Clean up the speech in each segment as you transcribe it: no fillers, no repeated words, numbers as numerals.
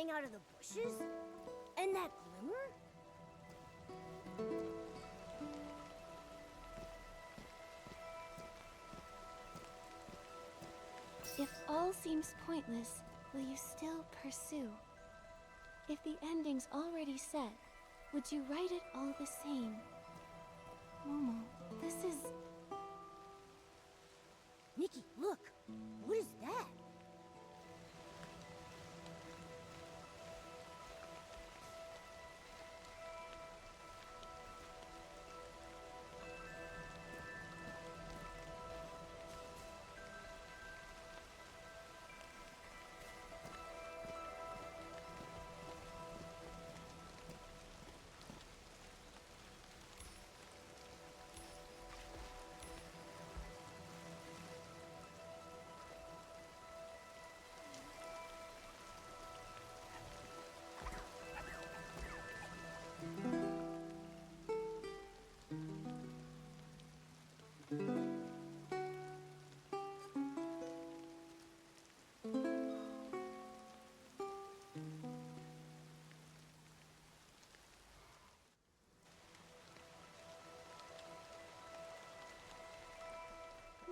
coming out of the bushes? And that glimmer? If all seems pointless, will you still pursue? If the ending's already set, would you write it all the same? Momo, this is... Nikki, look! What is that?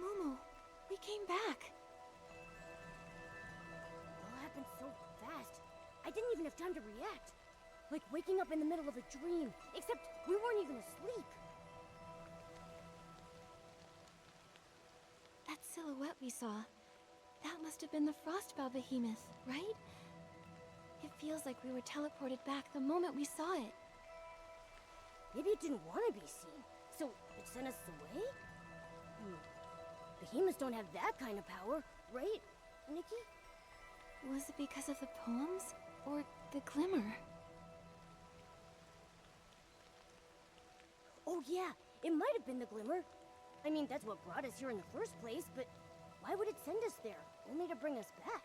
Momo, we came back. It all happened so fast. I didn't even have time to react. Like waking up in the middle of a dream, except we weren't even asleep. That silhouette we saw, that must have been the Frostbow behemoth, right? It feels like we were teleported back the moment we saw it. Maybe it didn't want to be seen, so it sent us away? Behemoths don't have that kind of power, right, Nikki? Was it because of the poems? Or the glimmer? Oh yeah, it might have been the glimmer. I mean, that's what brought us here in the first place, but why would it send us there, only to bring us back?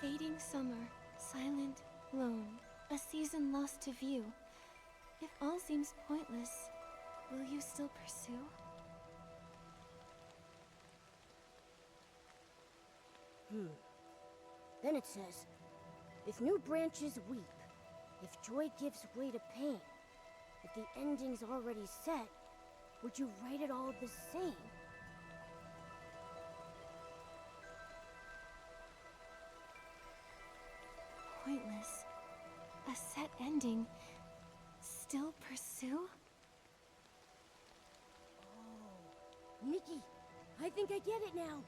Fading summer, silent, lone, a season lost to view. If all seems pointless, will you still pursue? Then it says, if new branches weep, if joy gives way to pain, if the ending's already set, would you write it all the same? Pointless. A set ending. Still pursue? Oh, Nikki, I think I get it now.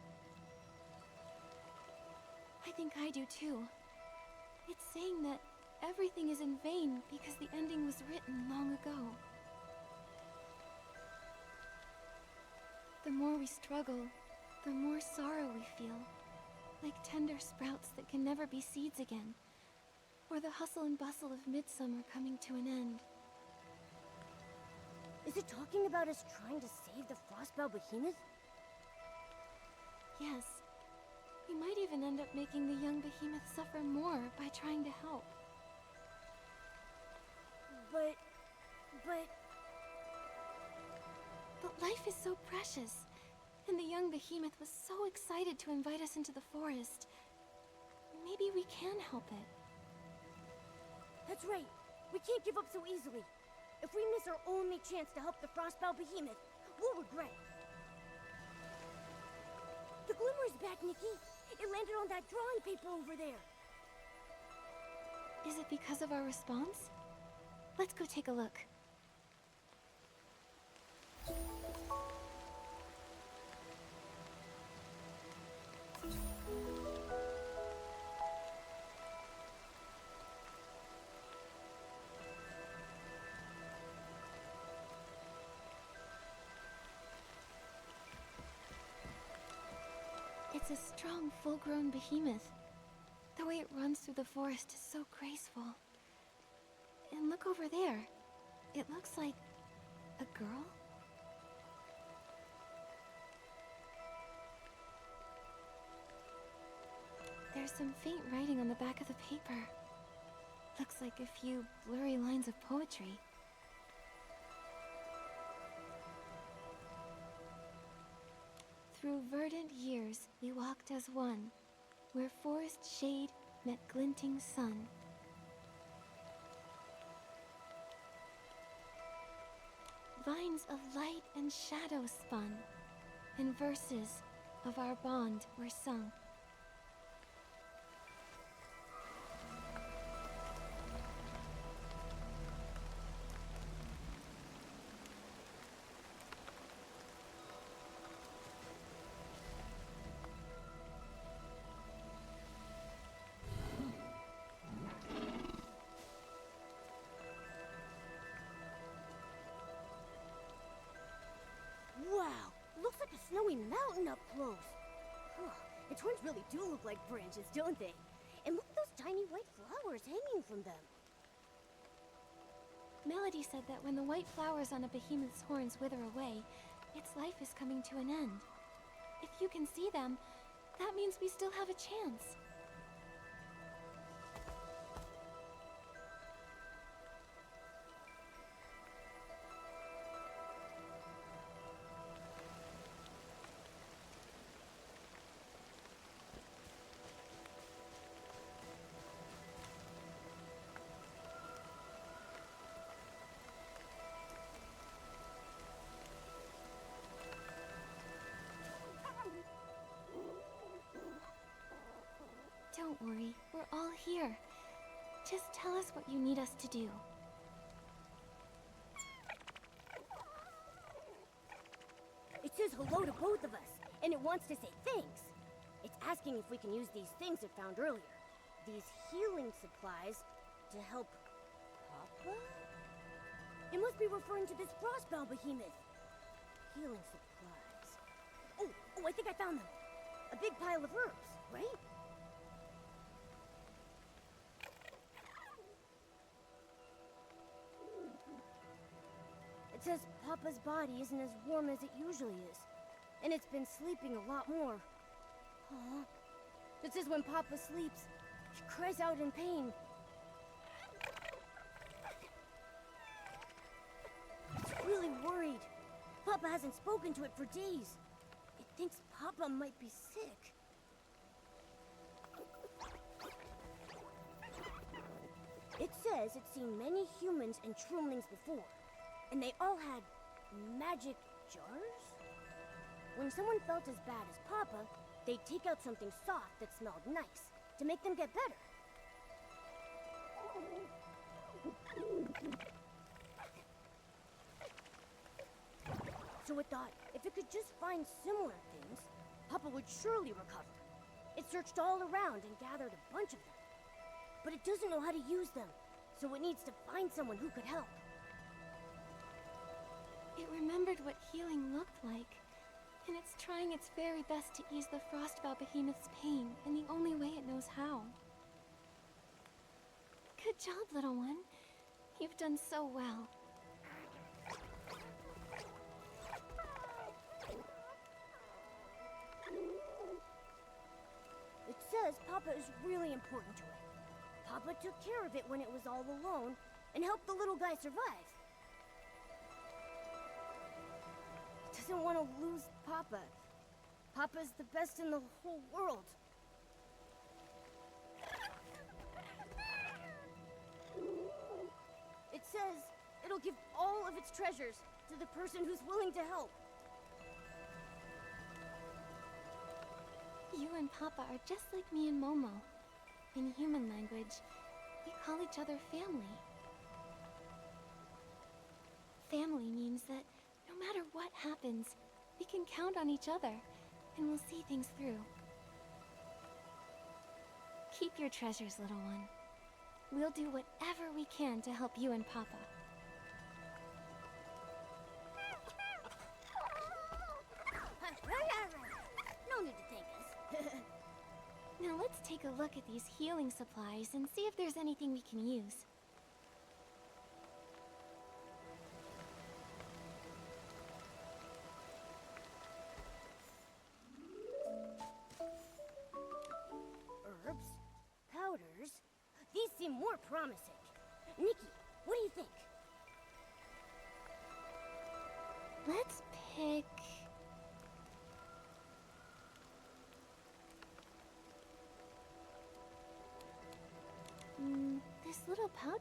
I think I do too. It's saying that everything is in vain because the ending was written long ago. The more we struggle, the more sorrow we feel. Like tender sprouts that can never be seeds again. Or the hustle and bustle of midsummer coming to an end. Is it talking about us trying to save the Frostbow behemoth? Yes. We might even end up making the young behemoth suffer more by trying to help. But... But life is so precious. And the young behemoth was so excited to invite us into the forest. Maybe we can help it. That's right. We can't give up so easily. If we miss our only chance to help the Frostbow behemoth, we'll regret it. The glimmer's back, Nikki. It landed on that drawing paper over there. Is it because of our response? Let's go take a look. It's a strong, full-grown behemoth. The way it runs through the forest is so graceful. And look over there. It looks like a girl? There's some faint writing on the back of the paper. Looks like a few blurry lines of poetry. Through verdant years we walked as one, where forest shade met glinting sun. Vines of light and shadow spun, and verses of our bond were sung. Wow, looks like a snowy mountain up close. Huh, its horns really do look like branches, don't they? And look at those tiny white flowers hanging from them. Melody said that when the white flowers on a behemoth's horns wither away, its life is coming to an end. If you can see them, that means we still have a chance. Don't worry, we're all here. Just tell us what you need us to do. It says hello to both of us, and it wants to say thanks. It's asking if we can use these things it found earlier. These healing supplies to help Papa? It must be referring to this frostbound behemoth. Healing supplies. Oh, I think I found them. A big pile of herbs, right? It says Papa's body isn't as warm as it usually is, and it's been sleeping a lot more. Aw. It says when Papa sleeps, he cries out in pain. It's really worried. Papa hasn't spoken to it for days. It thinks Papa might be sick. It says it's seen many humans and trumlings before, and they all had magic jars? When someone felt as bad as Papa, they'd take out something soft that smelled nice to make them get better. So it thought if it could just find similar things, Papa would surely recover. It searched all around and gathered a bunch of them. But it doesn't know how to use them, so it needs to find someone who could help. It remembered what healing looked like, and it's trying its very best to ease the Frostbow Behemoth's pain in the only way it knows how. Good job, little one. You've done so well. It says Papa is really important to it. Papa took care of it when it was all alone and helped the little guy survive. It doesn't want to lose Papa. Papa's the best in the whole world. It says it'll give all of its treasures to the person who's willing to help. You and Papa are just like me and Momo. In human language, we call each other family. Family means that no matter what happens, we can count on each other, and we'll see things through. Keep your treasures, little one. We'll do whatever we can to help you and Papa. No need to thank us. Now let's take a look at these healing supplies and see if there's anything we can use. Herbs, powders. These seem more promising. Nikki, what do you think? Let's pick...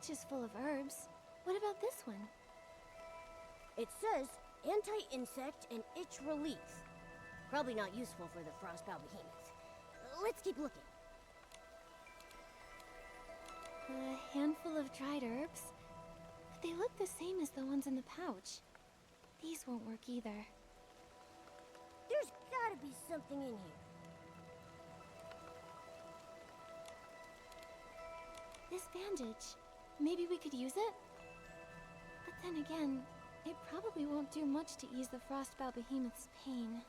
pouch is full of herbs. What about this one? It says anti-insect and itch relief. Probably not useful for the frostbow behemoth. Let's keep looking. A handful of dried herbs? But they look the same as the ones in the pouch. These won't work either. There's gotta be something in here. This bandage. Maybe we could use it? But then again, it probably won't do much to ease the frostbow behemoth's pain.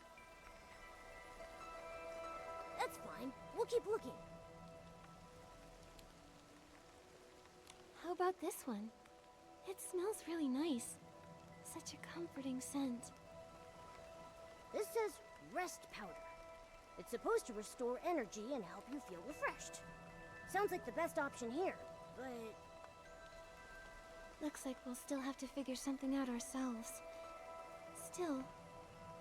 That's fine. We'll keep looking. How about this one? It smells really nice. Such a comforting scent. This says rest powder. It's supposed to restore energy and help you feel refreshed. Sounds like the best option here, but... Looks like we'll still have to figure something out ourselves. Still,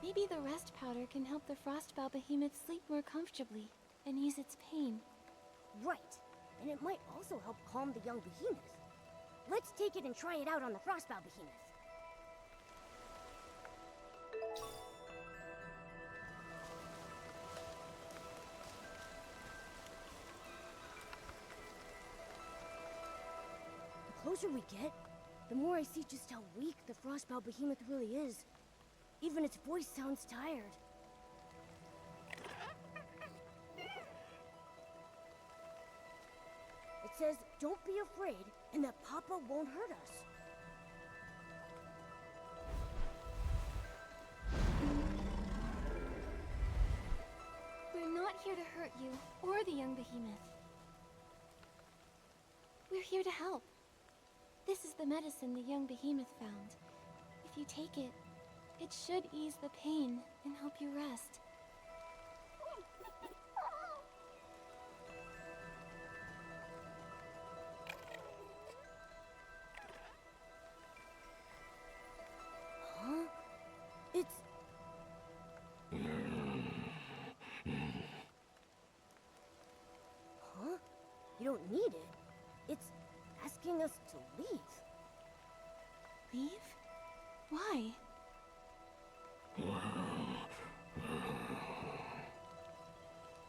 maybe the rest powder can help the frostbow behemoth sleep more comfortably and ease its pain. Right. And it might also help calm the young behemoth. Let's take it and try it out on the frostbow behemoth. The closer we get, the more I see just how weak the frostbow behemoth really is. Even its voice sounds tired. It says, don't be afraid, and that Papa won't hurt us. We're not here to hurt you, or the young behemoth. We're here to help. This is the medicine the young behemoth found. If you take it, it should ease the pain and help you rest. Huh? It's... Huh? You don't need it. It's asking us to leave. Leave? Why?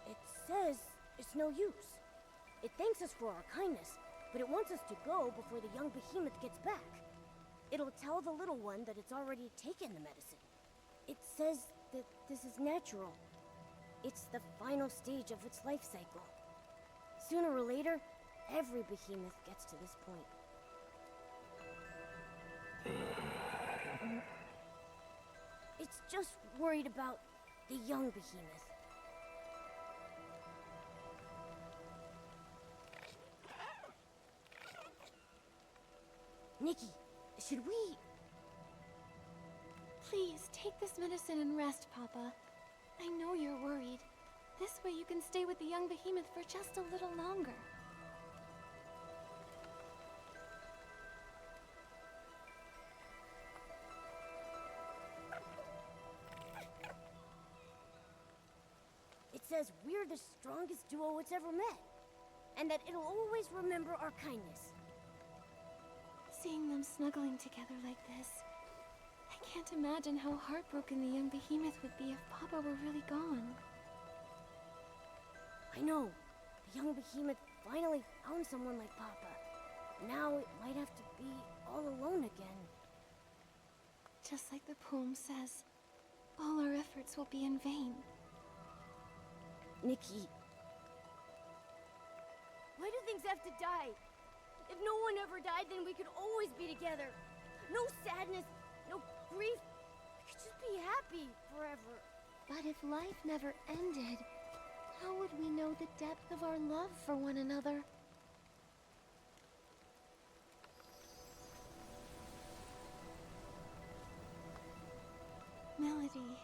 It says it's no use. It thanks us for our kindness, but it wants us to go before the young behemoth gets back. It'll tell the little one that it's already taken the medicine. It says that this is natural. It's the final stage of its life cycle. Sooner or later, every behemoth gets to this point. It's just worried about the young behemoth. Nikki, should we... Please, take this medicine and rest, Papa. I know you're worried. This way you can stay with the young behemoth for just a little longer. It says we're the strongest duo it's ever met, and that it'll always remember our kindness. Seeing them snuggling together like this, I can't imagine how heartbroken the young behemoth would be if Papa were really gone. I know. The young behemoth finally found someone like Papa. Now it might have to be all alone again. Just like the poem says, all our efforts will be in vain. Nikki. Why do things have to die? If no one ever died, then we could always be together. No sadness, no grief. We could just be happy forever. But if life never ended, how would we know the depth of our love for one another? Melody.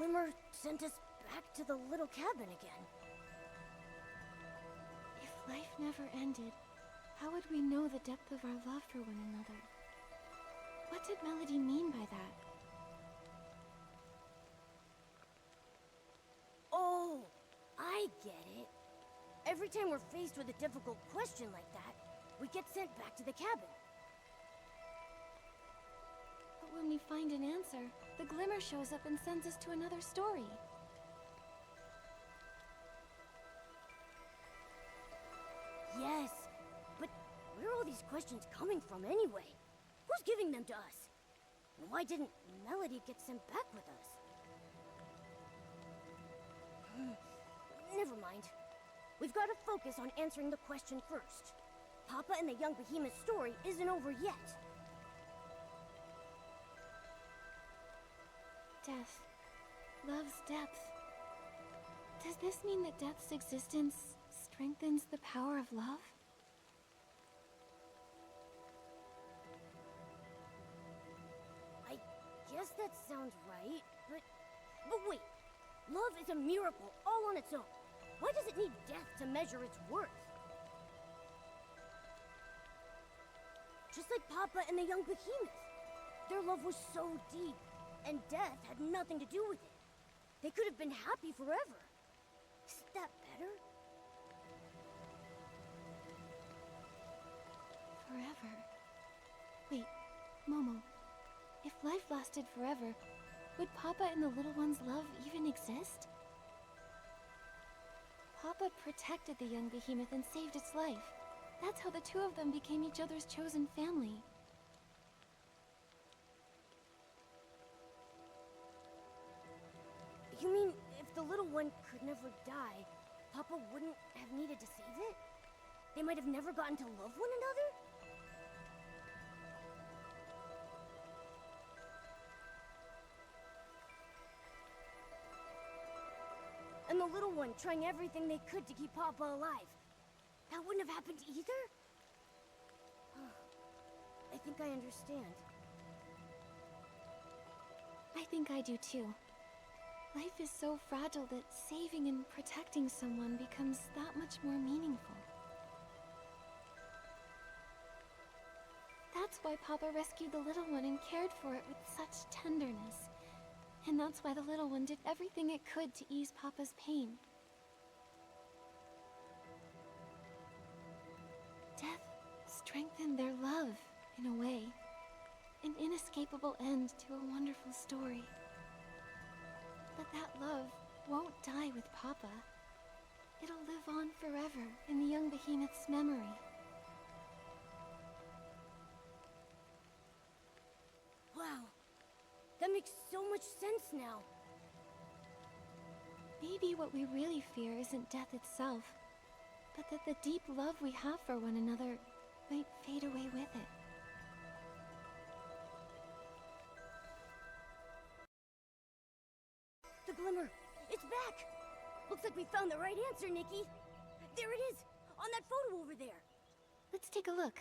Glimmer sent us back to the little cabin again. If life never ended, how would we know the depth of our love for one another? What did Melody mean by that? Oh, I get it. Every time we're faced with a difficult question like that, we get sent back to the cabin. But when we find an answer, the Glimmer shows up and sends us to another story. Yes, but where are all these questions coming from anyway? Who's giving them to us? And why didn't Melody get sent back with us? Never mind. We've got to focus on answering the question first. Papa and the young behemoth story isn't over yet. Death. Love's depth. Does this mean that death's existence strengthens the power of love? I guess that sounds right, but wait. Love is a miracle all on its own. Why does it need death to measure its worth? Just like Papa and the young behemoth. Their love was so deep, and death had nothing to do with it. They could have been happy forever. Isn't that better? Forever. Wait, Momo. If life lasted forever, would Papa and the little one's love even exist? Papa protected the young behemoth and saved its life. That's how the two of them became each other's chosen family. You mean if the little one could never die, Papa wouldn't have needed to save it? They might have never gotten to love one another? And the little one trying everything they could to keep Papa alive. That wouldn't have happened either? I think I understand. I think I do too. Life is so fragile that saving and protecting someone becomes that much more meaningful. That's why Papa rescued the little one and cared for it with such tenderness. And that's why the little one did everything it could to ease Papa's pain. Death strengthened their love, in a way. An inescapable end to a wonderful story. But that love won't die with Papa. It'll live on forever in the young behemoth's memory. Wow. That makes so much sense now. Maybe what we really fear isn't death itself, but that the deep love we have for one another might fade away with it. The Glimmer! It's back! Looks like we found the right answer, Nikki! There it is! On that photo over there! Let's take a look.